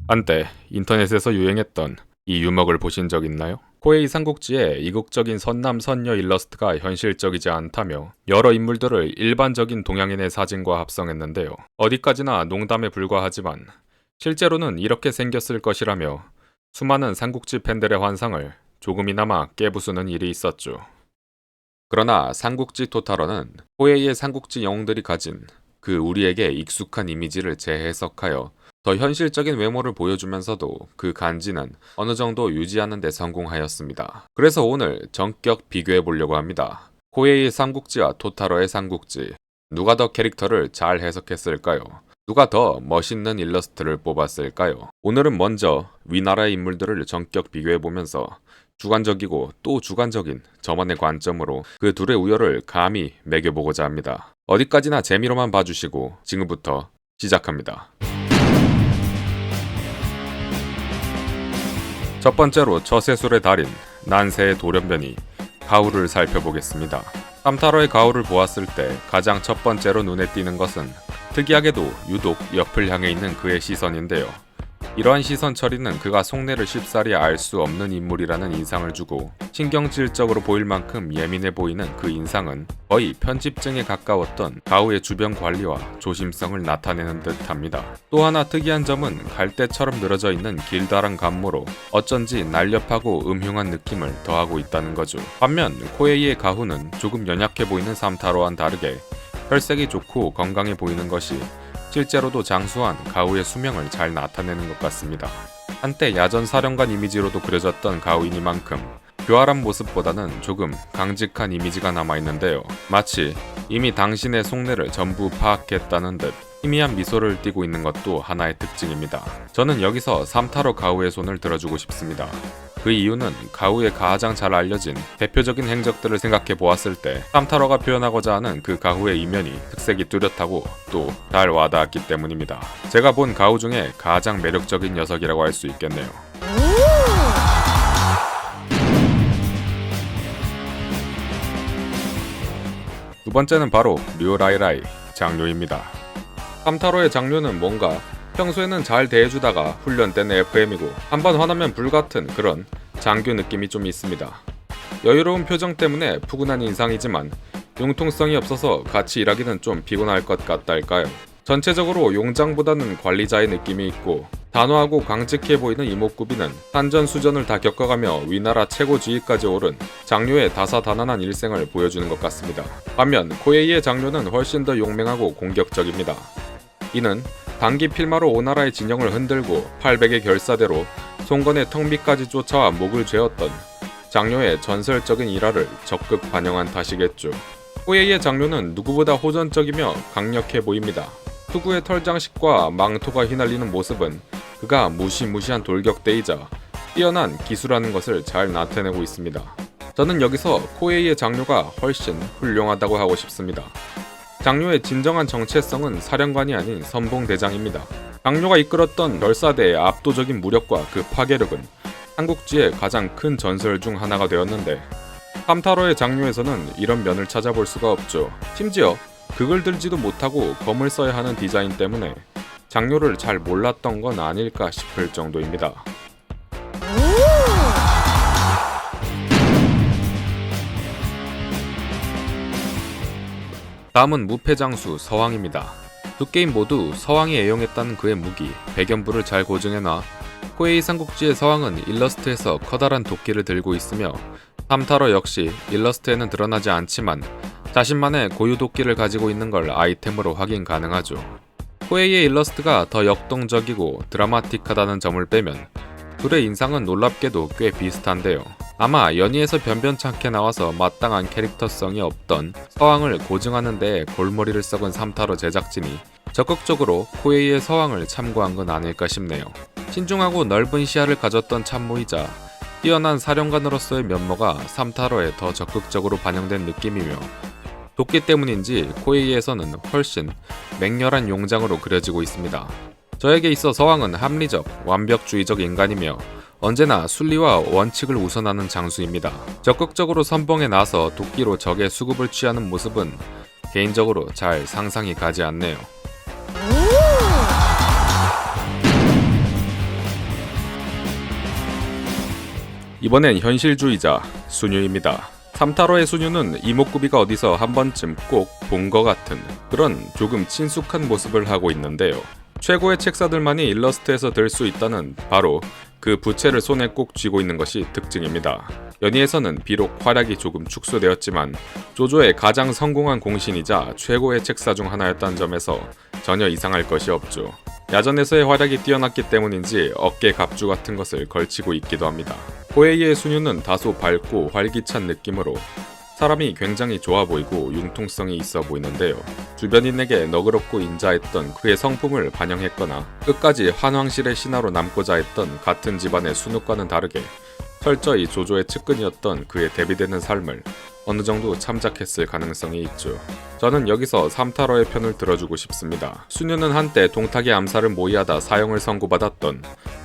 한때 인터넷에서 유행했던 이 유먹을 보신 적 있나요? 코에이 삼국지의 이국적인 선남 선녀 일러스트가 현실적이지 않다며 여러 인물들을 일반적인 동양인의 사진과 합성했는데요. 어디까지나 농담에 불과하지만 실제로는 이렇게 생겼을 것이라며 수많은 삼국지 팬들의 환상을 조금이나마 깨부수는 일이 있었죠. 그러나 삼국지 토탈워는 코에이의 삼국지 영웅들이 가진 그 우리에게 익숙한 이미지를 재해석하여 더 현실적인 외모를 보여주면서도 그 간지는 어느 정도 유지하는 데 성공하였습니다. 그래서 오늘 전격 비교해 보려고 합니다. 코에이의 삼국지와 토타로의 삼국지, 누가 더 캐릭터를 잘 해석했을까요? 누가 더 멋있는 일러스트를 뽑았을까요? 오늘은 먼저 위나라의 인물들을 전격 비교해 보면서 주관적이고 또 주관적인 저만의 관점으로 그 둘의 우열을 감히 매겨보고자 합니다. 어디까지나 재미로만 봐주시고 지금부터 시작합니다. 첫 번째로 처세술의 달인 난세의 돌연변이 가후를 살펴보겠습니다. 삼타로의 가후를 보았을 때 가장 첫 번째로 눈에 띄는 것은 특이하게도 유독 옆을 향해 있는 그의 시선인데요. 이러한 시선 처리는 그가 속내를 쉽사리 알 수 없는 인물이라는 인상을 주고 신경질적으로 보일 만큼 예민해 보이는 그 인상은 거의 편집증에 가까웠던 가후의 주변 관리와 조심성을 나타내는 듯합니다. 또 하나 특이한 점은 갈대처럼 늘어져 있는 길다란 간모로 어쩐지 날렵하고 음흉한 느낌을 더하고 있다는 거죠. 반면 코에이의 가후는 조금 연약해 보이는 삼타로와는 다르게 혈색이 좋고 건강해 보이는 것이 실제로도 장수한 가후의 수명을 잘 나타내는 것 같습니다. 한때 야전 사령관 이미지로도 그려졌던 가후이니만큼 교활한 모습보다는 조금 강직한 이미지가 남아있는데요. 마치 이미 당신의 속내를 전부 파악했다는 듯 희미한 미소를 띠고 있는 것도 하나의 특징입니다. 저는 여기서 삼타로 가후의 손을 들어주고 싶습니다. 그 이유는 가후의 가장 잘 알려진 대표적인 행적들을 생각해 보았을 때 삼타로가 표현하고자 하는 그 가후의 이면이 특색이 뚜렷하고 또 잘 와닿았기 때문입니다. 제가 본 가후 중에 가장 매력적인 녀석이라고 할 수 있겠네요. 두 번째는 바로 류라이라이 장료입니다. 삼타로의 장료는 뭔가 평소에는 잘 대해주다가 훈련 때는 FM이고 한번 화나면 불같은 그런 장교 느낌이 좀 있습니다. 여유로운 표정 때문에 푸근한 인상이지만 융통성이 없어서 같이 일하기는 좀 피곤할 것 같달까요. 전체적으로 용장보다는 관리자의 느낌이 있고 단호하고 강직해 보이는 이목구비는 산전수전을 다 겪어가며 위나라 최고 지위까지 오른 장료의 다사다난한 일생을 보여주는 것 같습니다. 반면 코에이의 장료는 훨씬 더 용맹하고 공격적입니다. 이는 단기 필마로 오나라의 진영을 흔들고 800의 결사대로 송건의 턱 밑까지 쫓아와 목을 죄었던 장료의 전설적인 일화를 적극 반영한 탓이겠죠. 코에이의 장료는 누구보다 호전적이며 강력해 보입니다. 투구의 털장식과 망토가 휘날리는 모습은 그가 무시무시한 돌격대이자 뛰어난 기수라는 것을 잘 나타내고 있습니다. 저는 여기서 코에이의 장료가 훨씬 훌륭하다고 하고 싶습니다. 장료의 진정한 정체성은 사령관이 아닌 선봉대장입니다. 장료가 이끌었던 결사대의 압도적인 무력과 그 파괴력은 삼국지의 가장 큰 전설 중 하나가 되었는데 삼타로의 장료에서는 이런 면을 찾아볼 수가 없죠. 심지어 극을 들지도 못하고 검을 써야 하는 디자인 때문에 장료를 잘 몰랐던 건 아닐까 싶을 정도입니다. 다음은 무패장수 서왕입니다. 두 게임 모두 서왕이 애용했다는 그의 무기, 백연부를 잘 고증해놔 코에이 삼국지의 서왕은 일러스트에서 커다란 도끼를 들고 있으며 삼타로 역시 일러스트에는 드러나지 않지만 자신만의 고유 도끼를 가지고 있는 걸 아이템으로 확인 가능하죠. 코에이의 일러스트가 더 역동적이고 드라마틱하다는 점을 빼면 둘의 인상은 놀랍게도 꽤 비슷한데요. 아마 연희에서 변변찮게 나와서 마땅한 캐릭터성이 없던 서왕을 고증하는 데에 골머리를 썩은 삼타로 제작진이 적극적으로 코에이의 서왕을 참고한 건 아닐까 싶네요. 신중하고 넓은 시야를 가졌던 참모이자 뛰어난 사령관으로서의 면모가 삼타로에 더 적극적으로 반영된 느낌이며 도끼 때문인지 코에이에서는 훨씬 맹렬한 용장으로 그려지고 있습니다. 저에게 있어 서왕은 합리적, 완벽주의적 인간이며 언제나 순리와 원칙을 우선하는 장수입니다. 적극적으로 선봉에 나서 도끼로 적의 수급을 취하는 모습은 개인적으로 잘 상상이 가지 않네요. 이번엔 현실주의자 순유입니다. 삼타로의 순유는 이목구비가 어디서 한 번쯤 꼭 본 것 같은 그런 조금 친숙한 모습을 하고 있는데요. 최고의 책사들만이 일러스트에서 들 수 있다는 바로 그 부채를 손에 꼭 쥐고 있는 것이 특징입니다. 연희에서는 비록 활약이 조금 축소되었지만 조조의 가장 성공한 공신이자 최고의 책사 중 하나였다는 점에서 전혀 이상할 것이 없죠. 야전에서의 활약이 뛰어났기 때문인지 어깨 갑주 같은 것을 걸치고 있기도 합니다. 호에이의 순유는 다소 밝고 활기찬 느낌으로 사람이 굉장히 좋아 보이고 융통성이 있어 보이는데요. 주변인에게 너그럽고 인자했던 그의 성품을 반영했거나 끝까지 환왕실의 신하로 남고자 했던 같은 집안의 순욱과는 다르게 철저히 조조의 측근이었던 그의 대비되는 삶을 어느 정도 참작했을 가능성이 있죠. 저는 여기서 삼타로의 편을 들어주고 싶습니다. 순유는 한때 동탁의 암살을 모의하다 사형을 선고받았던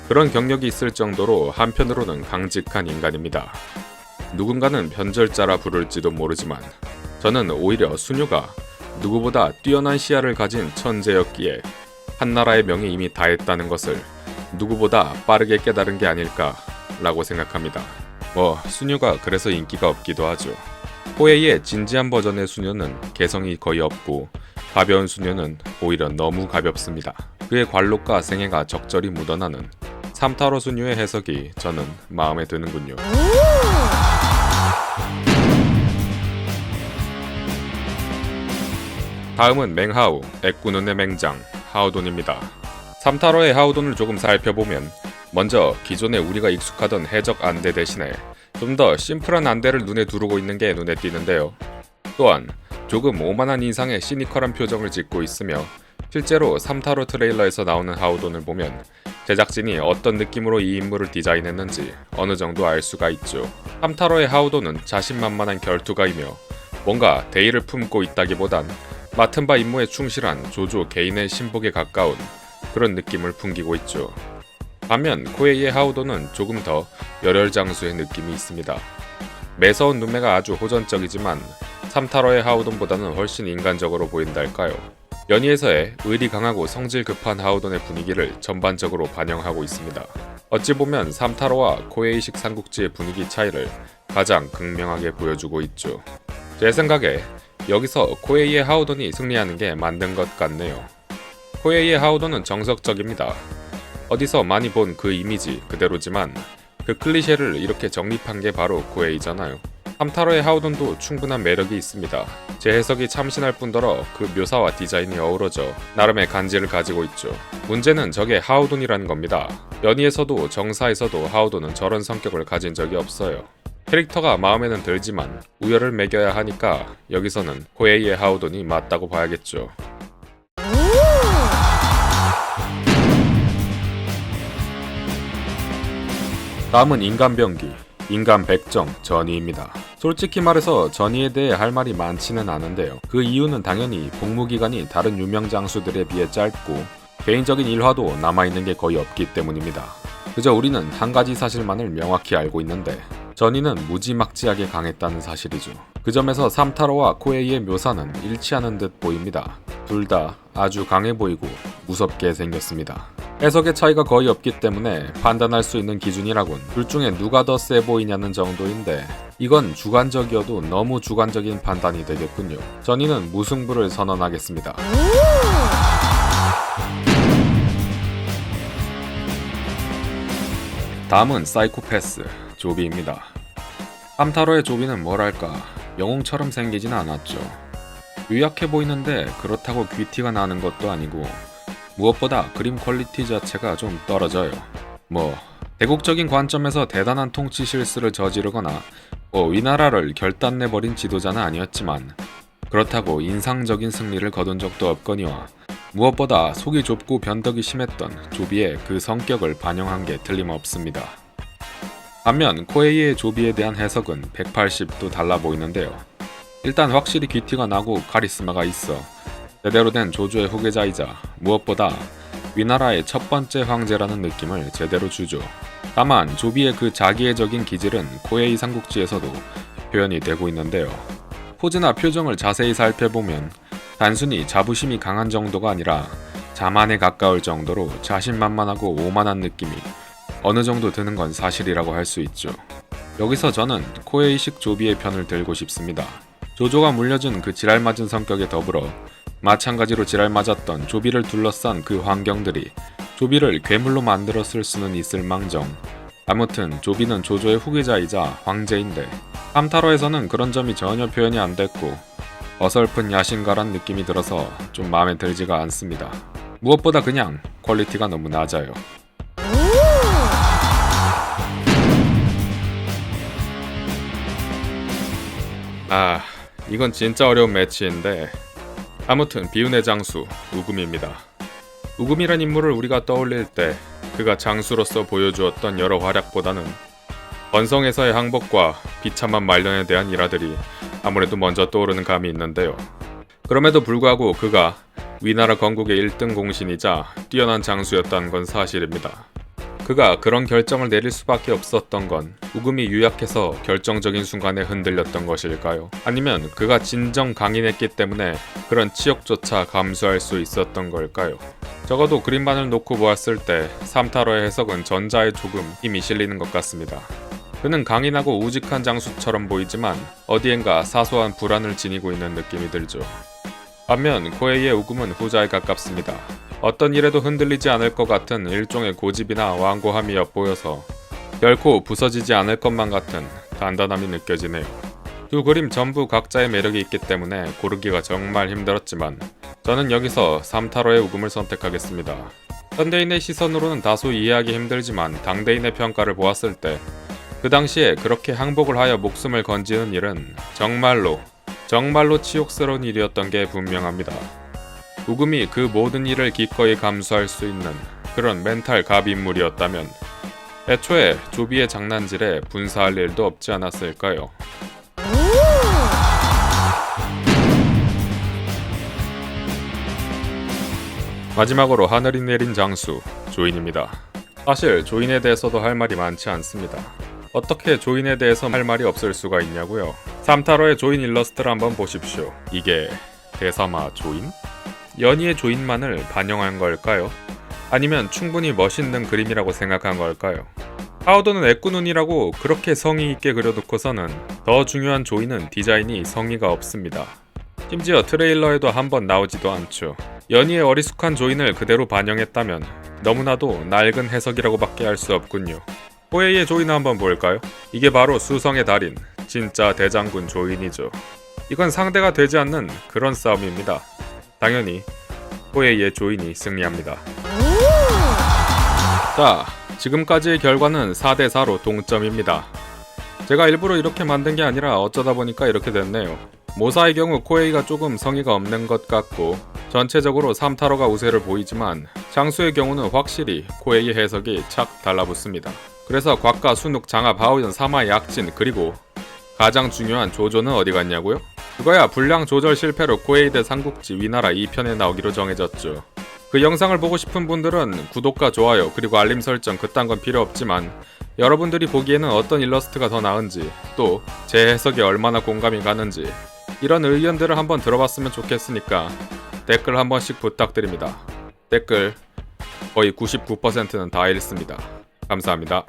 그런 경력이 있을 정도로 한편으로는 강직한 인간입니다. 누군가는 변절자라 부를지도 모르지만 저는 오히려 순유가 누구보다 뛰어난 시야를 가진 천재였기에 한나라의 명이 이미 다했다는 것을 누구보다 빠르게 깨달은 게 아닐까라고 생각합니다. 순유가 그래서 인기가 없기도 하죠. 호에이의 진지한 버전의 순유는 개성이 거의 없고 가벼운 순유는 오히려 너무 가볍습니다. 그의 관록과 생애가 적절히 묻어나는 삼타로 순유의 해석이 저는 마음에 드는군요. 다음은 맹하우, 애꾸눈의 맹장, 하우돈입니다. 삼타로의 하우돈을 조금 살펴보면 먼저 기존에 우리가 익숙하던 해적 안대 대신에 좀 더 심플한 안대를 눈에 두르고 있는 게 눈에 띄는데요. 또한 조금 오만한 인상의 시니컬한 표정을 짓고 있으며 실제로 삼타로 트레일러에서 나오는 하우돈을 보면 제작진이 어떤 느낌으로 이 인물을 디자인했는지 어느 정도 알 수가 있죠. 삼타로의 하우돈은 자신만만한 결투가이며 뭔가 대의를 품고 있다기보단 맡은 바 임무에 충실한 조조 개인의 신복에 가까운 그런 느낌을 풍기고 있죠. 반면 코에이의 하우돈은 조금 더 열혈장수의 느낌이 있습니다. 매서운 눈매가 아주 호전적이지만 삼타로의 하우돈보다는 훨씬 인간적으로 보인달까요. 연희에서의 의리 강하고 성질 급한 하우돈의 분위기를 전반적으로 반영하고 있습니다. 어찌 보면 삼타로와 코에이식 삼국지의 분위기 차이를 가장 극명하게 보여주고 있죠. 제 생각에 여기서 코에이의 하우돈이 승리하는 게 맞는 것 같네요. 코에이의 하우돈은 정석적입니다. 어디서 많이 본 그 이미지 그대로지만 그 클리셰를 이렇게 정립한 게 바로 코에이잖아요. 삼타로의 하우돈도 충분한 매력이 있습니다. 제 해석이 참신할 뿐더러 그 묘사와 디자인이 어우러져 나름의 간지를 가지고 있죠. 문제는 저게 하우돈이라는 겁니다. 연희에서도 정사에서도 하우돈은 저런 성격을 가진 적이 없어요. 캐릭터가 마음에는 들지만 우열을 매겨야 하니까 여기서는 코에이의 하우돈이 맞다고 봐야겠죠. 다음은 인간병기, 인간 백정, 전희입니다. 솔직히 말해서 전희에 대해 할 말이 많지는 않은데요. 그 이유는 당연히 복무기간이 다른 유명 장수들에 비해 짧고 개인적인 일화도 남아있는 게 거의 없기 때문입니다. 그저 우리는 한 가지 사실만을 명확히 알고 있는데 전희는 무지막지하게 강했다는 사실이죠. 그 점에서 삼타로와 코에이의 묘사는 일치하는 듯 보입니다. 둘 다 아주 강해 보이고 무섭게 생겼습니다. 해석의 차이가 거의 없기 때문에 판단할 수 있는 기준이라곤 둘 중에 누가 더 세 보이냐는 정도인데 이건 주관적이어도 너무 주관적인 판단이 되겠군요. 전희는 무승부를 선언하겠습니다. 다음은 사이코패스, 조비입니다. 삼타로의 조비는 뭐랄까 영웅처럼 생기진 않았죠. 유약해 보이는데 그렇다고 귀티가 나는 것도 아니고 무엇보다 그림 퀄리티 자체가 좀 떨어져요. 대국적인 관점에서 대단한 통치 실수를 저지르거나 위나라를 결단내버린 지도자는 아니었지만 그렇다고 인상적인 승리를 거둔 적도 없거니와 무엇보다 속이 좁고 변덕이 심했던 조비의 그 성격을 반영한 게 틀림없습니다. 반면 코에이의 조비에 대한 해석은 180도 달라 보이는데요. 일단 확실히 귀티가 나고 카리스마가 있어 제대로 된 조조의 후계자이자 무엇보다 위나라의 첫 번째 황제라는 느낌을 제대로 주죠. 다만 조비의 그 자기애적인 기질은 코에이 삼국지에서도 표현이 되고 있는데요. 포즈나 표정을 자세히 살펴보면 단순히 자부심이 강한 정도가 아니라 자만에 가까울 정도로 자신만만하고 오만한 느낌이 어느 정도 드는 건 사실이라고 할 수 있죠. 여기서 저는 코에이식 조비의 편을 들고 싶습니다. 조조가 물려준 그 지랄맞은 성격에 더불어 마찬가지로 지랄맞았던 조비를 둘러싼 그 환경들이 조비를 괴물로 만들었을 수는 있을망정, 아무튼 조비는 조조의 후계자이자 황제인데 함타로에서는 그런 점이 전혀 표현이 안 됐고 어설픈 야심가란 느낌이 들어서 좀 마음에 들지가 않습니다. 무엇보다 그냥 퀄리티가 너무 낮아요. 이건 진짜 어려운 매치인데 아무튼 비운의 장수 우금입니다. 우금이란 인물을 우리가 떠올릴 때 그가 장수로서 보여주었던 여러 활약보다는 번성에서의 항복과 비참한 말년에 대한 일화들이 아무래도 먼저 떠오르는 감이 있는데요. 그럼에도 불구하고 그가 위나라 건국의 1등 공신이자 뛰어난 장수였다는 건 사실입니다. 그가 그런 결정을 내릴 수밖에 없었던 건 우금이 유약해서 결정적인 순간에 흔들렸던 것일까요? 아니면 그가 진정 강인했기 때문에 그런 치욕조차 감수할 수 있었던 걸까요? 적어도 그림만을 놓고 보았을 때 삼타로의 해석은 전자에 조금 힘이 실리는 것 같습니다. 그는 강인하고 우직한 장수처럼 보이지만 어디엔가 사소한 불안을 지니고 있는 느낌이 들죠. 반면 코에이의 우금은 후자에 가깝습니다. 어떤 일에도 흔들리지 않을 것 같은 일종의 고집이나 완고함이 엿보여서 결코 부서지지 않을 것만 같은 단단함이 느껴지네요. 두 그림 전부 각자의 매력이 있기 때문에 고르기가 정말 힘들었지만 저는 여기서 삼타로의 우금을 선택하겠습니다. 현대인의 시선으로는 다소 이해하기 힘들지만 당대인의 평가를 보았을 때 그 당시에 그렇게 항복을 하여 목숨을 건지는 일은 정말로 치욕스러운 일이었던 게 분명합니다. 우금이 그 모든 일을 기꺼이 감수할 수 있는 그런 멘탈 갑 인물이었다면 애초에 조비의 장난질에 분사할 일도 없지 않았을까요? 마지막으로 하늘이 내린 장수 조인입니다. 사실 조인에 대해서도 할 말이 많지 않습니다. 어떻게 조인에 대해서 할 말이 없을 수가 있냐고요? 삼타로의 조인 일러스트를 한번 보십시오. 이게 대사마 조인? 연희의 조인만을 반영한 걸까요? 아니면 충분히 멋있는 그림이라고 생각한 걸까요? 하우더는 애꾸눈이라고 그렇게 성의 있게 그려놓고서는 더 중요한 조인은 디자인이 성의가 없습니다. 심지어 트레일러에도 한번 나오지도 않죠. 연희의 어리숙한 조인을 그대로 반영했다면 너무나도 낡은 해석이라고밖에 할 수 없군요. 코에이의 조인을 한번 볼까요? 이게 바로 수성의 달인, 진짜 대장군 조인이죠. 이건 상대가 되지 않는 그런 싸움입니다. 당연히 코에이의 조인이 승리합니다. 자, 지금까지의 결과는 4대4로 동점입니다. 제가 일부러 이렇게 만든 게 아니라 어쩌다 보니까 이렇게 됐네요. 모사의 경우 코에이가 조금 성의가 없는 것 같고 전체적으로 삼타로가 우세를 보이지만 장수의 경우는 확실히 코에이의 해석이 착 달라붙습니다. 그래서 곽가, 순욱, 장합, 하우연, 사마, 약진 그리고 가장 중요한 조조는 어디 갔냐고요? 그거야 분량 조절 실패로 코에이 대 삼국지 위나라 2편에 나오기로 정해졌죠. 그 영상을 보고 싶은 분들은 구독과 좋아요 그리고 알림 설정 그딴 건 필요 없지만 여러분들이 보기에는 어떤 일러스트가 더 나은지 또 제 해석이 얼마나 공감이 가는지 이런 의견들을 한번 들어봤으면 좋겠으니까 댓글 한 번씩 부탁드립니다. 댓글 거의 99%는 다 읽습니다. 감사합니다.